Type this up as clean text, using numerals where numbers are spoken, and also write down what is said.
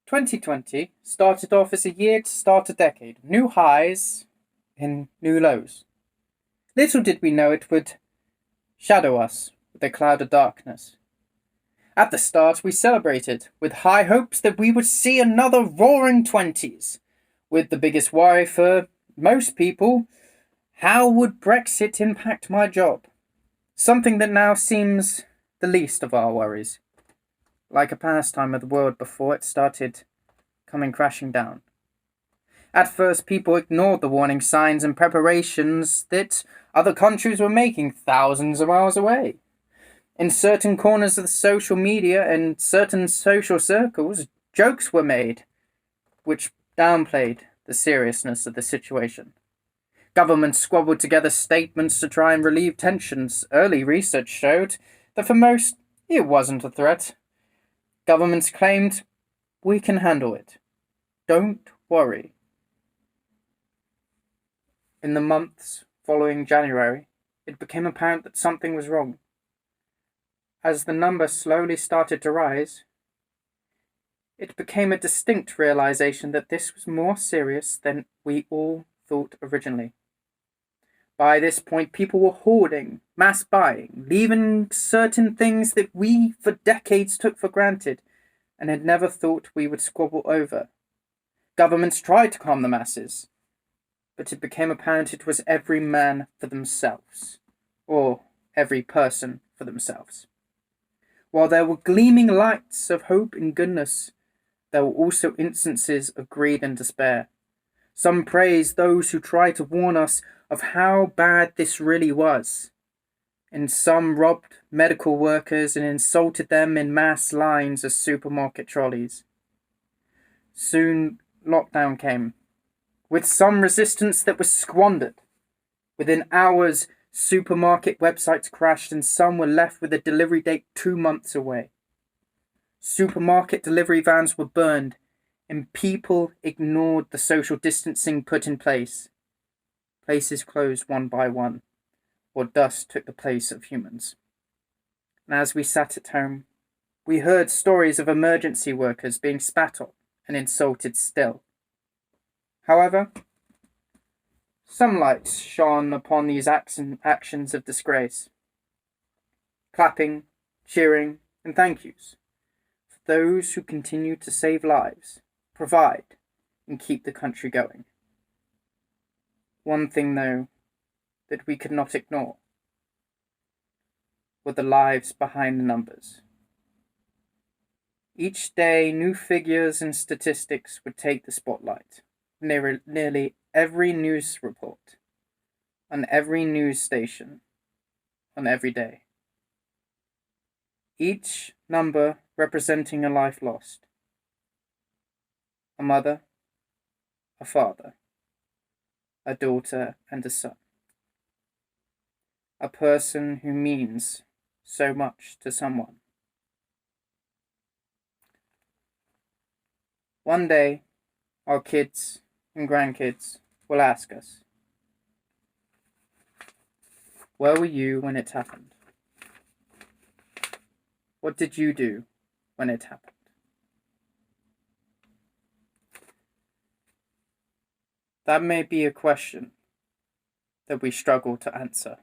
2020 started off as a year to start a decade, new highs and new lows. Little did we know it would shadow us with a cloud of darkness. At the start, we celebrated with high hopes that we would see another roaring 20s, with the biggest worry for most people: how would Brexit impact my job? Something that now seems the least of our worries, like a pastime of the world before it started coming crashing down. At first, people ignored the warning signs and preparations that other countries were making thousands of miles away. In certain corners of the social media and certain social circles, jokes were made, which downplayed the seriousness of the situation. Governments squabbled together statements to try and relieve tensions. Early research showed that for most, it wasn't a threat. Governments claimed, "We can handle it. Don't worry." In the months following January, it became apparent that something was wrong. As the number slowly started to rise, it became a distinct realization that this was more serious than we all thought originally. By this point, people were hoarding, mass buying, leaving certain things that we for decades took for granted and had never thought we would squabble over. Governments tried to calm the masses, but it became apparent it was every man for themselves, or every person for themselves. While there were gleaming lights of hope and goodness, there were also instances of greed and despair. Some praised those who tried to warn us of how bad this really was, and some robbed medical workers and insulted them in mass lines of supermarket trolleys. Soon, lockdown came, with some resistance that was squandered. Within hours, supermarket websites crashed and some were left with a delivery date 2 months away. Supermarket delivery vans were burned and people ignored the social distancing put in place. Places closed one by one, or dust took the place of humans. And as we sat at home, we heard stories of emergency workers being spat on and insulted still. However, some light shone upon these actions of disgrace. Clapping, cheering, and thank yous for those who continue to save lives, provide, and keep the country going. One thing, though, that we could not ignore were the lives behind the numbers. Each day, new figures and statistics would take the spotlight. Nearly every news report, on every news station, on every day. Each number representing a life lost. A mother, a father, a daughter and a son. A person who means so much to someone. One day, our kids and grandkids will ask us, "Where were you when it happened? What did you do when it happened?" That may be a question that we struggle to answer.